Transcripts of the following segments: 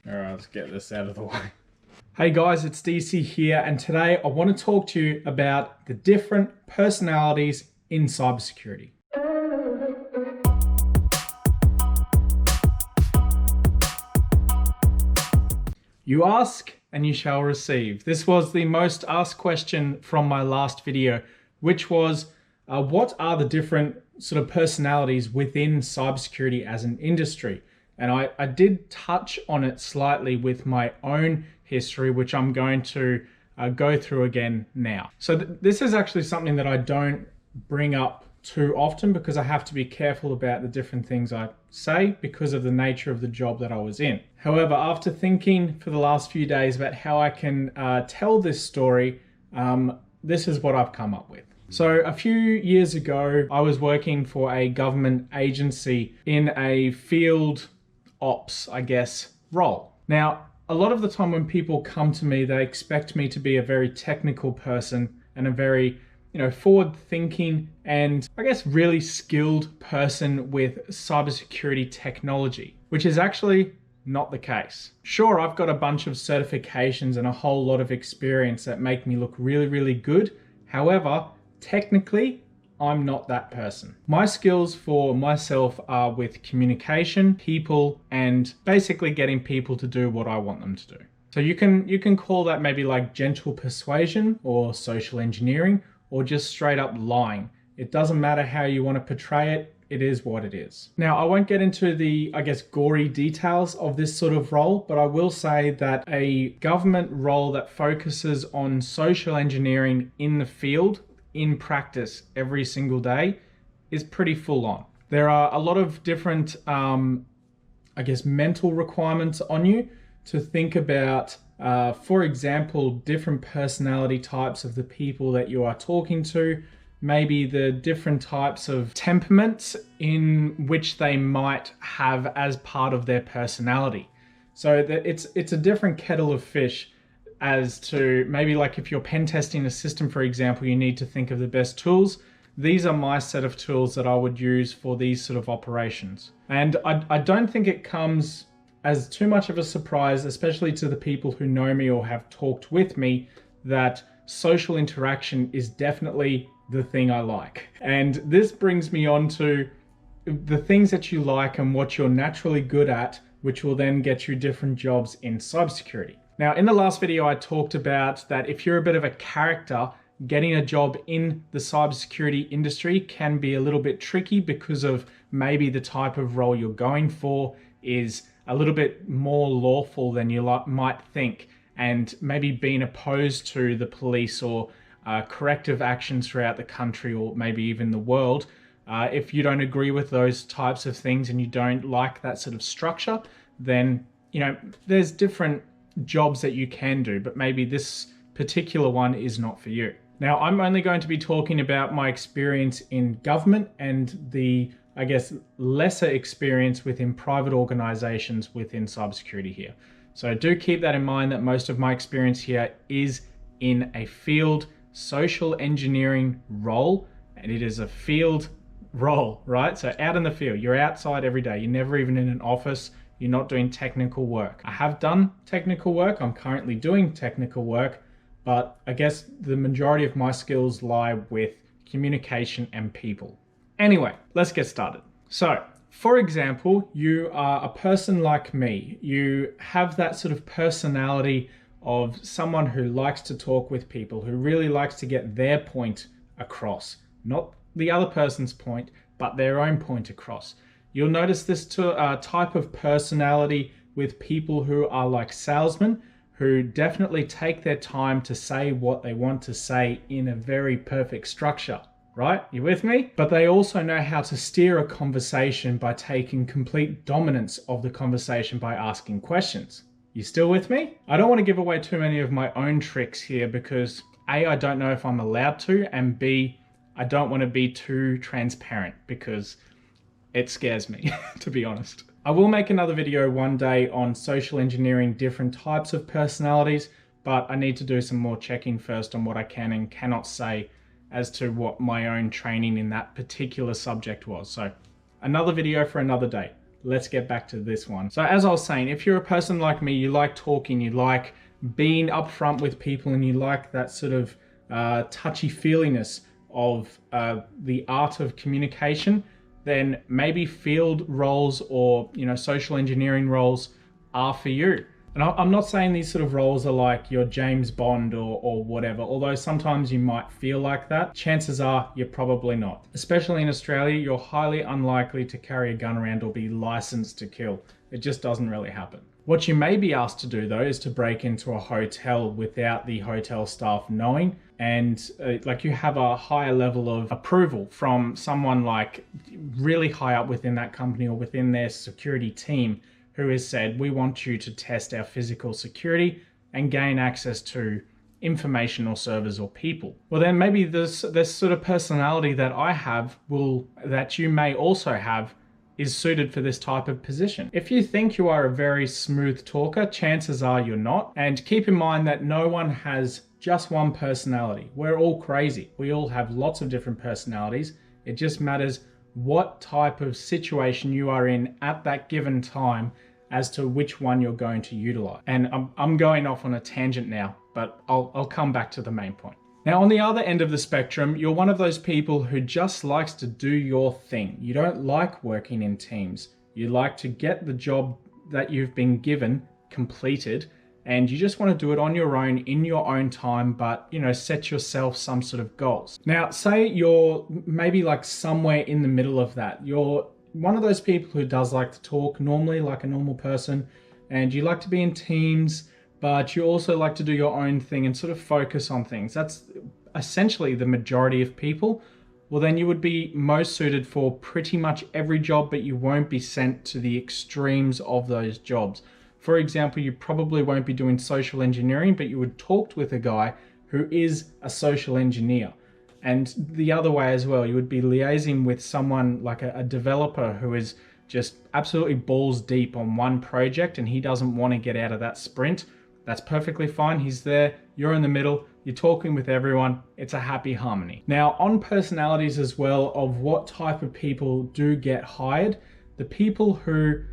All right, let's get this out of the way. Hey guys, it's DC here, and today I want to talk to you about the different personalities in cybersecurity. You ask and you shall receive. This was the most asked question from my last video, which was what are the different sort of personalities within cybersecurity as an industry? And I did touch on it slightly with my own history, which I'm going to go through again now. So this is actually something that I don't bring up too often because I have to be careful about the different things I say because of the nature of the job that I was in. However, after thinking for the last few days about how I can tell this story, this is what I've come up with. So a few years ago, I was working for a government agency in a field ops, I guess, role. Now, a lot of the time when people come to me, they expect me to be a very technical person and a very, forward-thinking and I guess really skilled person with cybersecurity technology, which is actually not the case. Sure, I've got a bunch of certifications and a whole lot of experience that make me look really, really good. However, technically, I'm not that person. My skills for myself are with communication, people, and basically getting people to do what I want them to do. So you can call that maybe like gentle persuasion or social engineering or just straight up lying. It doesn't matter how you want to portray it. It is what it is. Now, I won't get into the, gory details of this sort of role, but I will say that a government role that focuses on social engineering in the field, in practice every single day, is pretty full on. There are a lot of different, mental requirements on you to think about, for example, different personality types of the people that you are talking to, maybe the different types of temperaments in which they might have as part of their personality. So that it's a different kettle of fish as to maybe like if you're pen testing a system, for example, you need to think of the best tools. These are my set of tools that I would use for these sort of operations. And I don't think it comes as too much of a surprise, especially to the people who know me or have talked with me, that social interaction is definitely the thing I like. And this brings me on to the things that you like and what you're naturally good at, which will then get you different jobs in cybersecurity. Now, in the last video, I talked about that if you're a bit of a character, getting a job in the cybersecurity industry can be a little bit tricky because of maybe the type of role you're going for is a little bit more lawful than you might think, and maybe being opposed to the police or corrective actions throughout the country or maybe even the world. If you don't agree with those types of things and you don't like that sort of structure, then there's different jobs that you can do, but maybe this particular one is not for you. Now, I'm only going to be talking about my experience in government and the, lesser experience within private organizations within cybersecurity here. So do keep that in mind that most of my experience here is in a field social engineering role, and it is a field role, right? So out in the field, you're outside every day. You're never even in an office. You're not doing technical work. I have done technical work. I'm currently doing technical work, but I guess the majority of my skills lie with communication and people. Anyway, let's get started. So, for example, you are a person like me. You have that sort of personality of someone who likes to talk with people, who really likes to get their point across. Not the other person's point, but their own point across. You'll notice this type of personality with people who are like salesmen, who definitely take their time to say what they want to say in a very perfect structure, right? You with me? But they also know how to steer a conversation by taking complete dominance of the conversation by asking questions. You still with me? I don't want to give away too many of my own tricks here because A, I don't know if I'm allowed to, and B, I don't want to be too transparent because it scares me, to be honest. I will make another video one day on social engineering different types of personalities, but I need to do some more checking first on what I can and cannot say as to what my own training in that particular subject was. So another video for another day. let's get back to this one. So as I was saying, if you're a person like me, you like talking, you like being upfront with people, and you like that sort of touchy-feeliness of the art of communication, then maybe field roles or social engineering roles are for you. And I'm not saying these sort of roles are like your James Bond or whatever, although sometimes you might feel like that. Chances are you're probably not. Especially in Australia, you're highly unlikely to carry a gun around or be licensed to kill. It just doesn't really happen. What you may be asked to do though is to break into a hotel without the hotel staff knowing, and like you have a higher level of approval from someone like really high up within that company or within their security team, who has said, we want you to test our physical security and gain access to information or servers or people. Well, then maybe this sort of personality that I have that you may also have is suited for this type of position. If you think you are a very smooth talker, chances are you're not. And keep in mind that no one has just one personality. We're all crazy. We all have lots of different personalities. It just matters what type of situation you are in at that given time as to which one you're going to utilize. And I'm going off on a tangent now, but I'll come back to the main point. Now, on the other end of the spectrum, you're one of those people who just likes to do your thing. You don't like working in teams. You like to get the job that you've been given completed, and you just want to do it on your own in your own time, but set yourself some sort of goals. Now, say you're maybe like somewhere in the middle of that. You're one of those people who does like to talk normally like a normal person, and you like to be in teams, but you also like to do your own thing and sort of focus on things. That's essentially the majority of people. Well, then you would be most suited for pretty much every job, but you won't be sent to the extremes of those jobs. For example, you probably won't be doing social engineering, but you would talk with a guy who is a social engineer. And the other way as well, you would be liaising with someone like a developer who is just absolutely balls deep on one project and he doesn't want to get out of that sprint. That's perfectly fine. He's there, you're in the middle, you're talking with everyone. It's a happy harmony. Now, on personalities as well of what type of people do get hired, the people who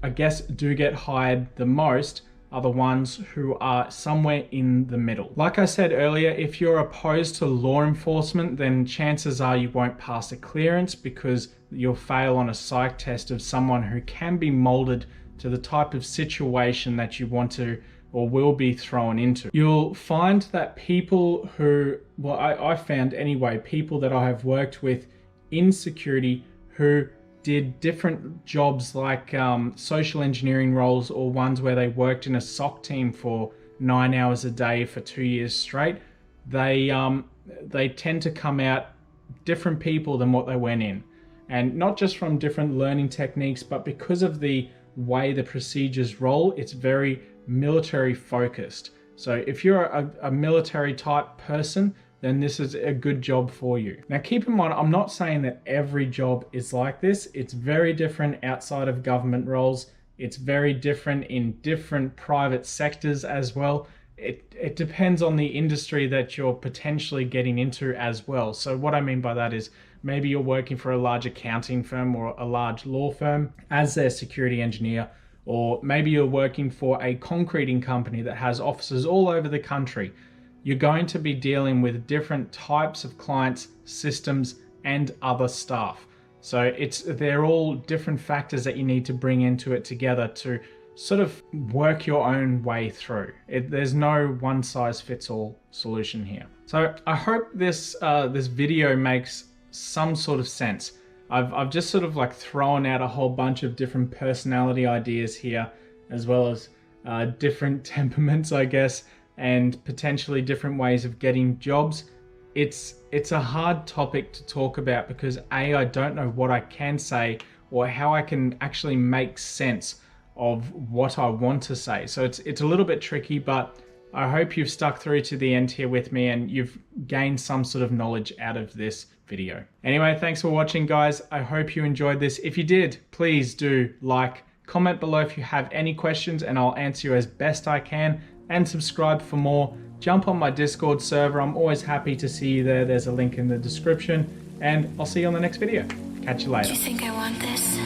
I guess do get hired the most are the ones who are somewhere in the middle. Like I said earlier, if you're opposed to law enforcement, then chances are you won't pass a clearance because you'll fail on a psych test of someone who can be molded to the type of situation that you want to or will be thrown into. You'll find that people who, well, I found anyway, people that I have worked with in security who did different jobs like social engineering roles or ones where they worked in a SOC team for 9 hours a day for 2 years straight, they tend to come out different people than what they went in. And not just from different learning techniques, but because of the way the procedures roll, it's very military focused. So if you're a military type person, then this is a good job for you. Now keep in mind, I'm not saying that every job is like this. It's very different outside of government roles. It's very different in different private sectors as well. It depends on the industry that you're potentially getting into as well. So what I mean by that is maybe you're working for a large accounting firm or a large law firm as their security engineer, or maybe you're working for a concreting company that has offices all over the country. You're going to be dealing with different types of clients, systems, and other staff. So they're all different factors that you need to bring into it together to sort of work your own way through. There's no one size fits all solution here. So I hope this video makes some sort of sense. I've just sort of like thrown out a whole bunch of different personality ideas here, as well as different temperaments, I guess, and potentially different ways of getting jobs. It's a hard topic to talk about because I don't know what I can say or how I can actually make sense of what I want to say. So it's a little bit tricky, but I hope you've stuck through to the end here with me and you've gained some sort of knowledge out of this video. Anyway, thanks for watching, guys. I hope you enjoyed this. If you did, please do like, comment below if you have any questions and I'll answer you as best I can, and subscribe for more. Jump on my Discord server. I'm always happy to see you there. There's a link in the description, and I'll see you on the next video. Catch you later. Do you think I want this?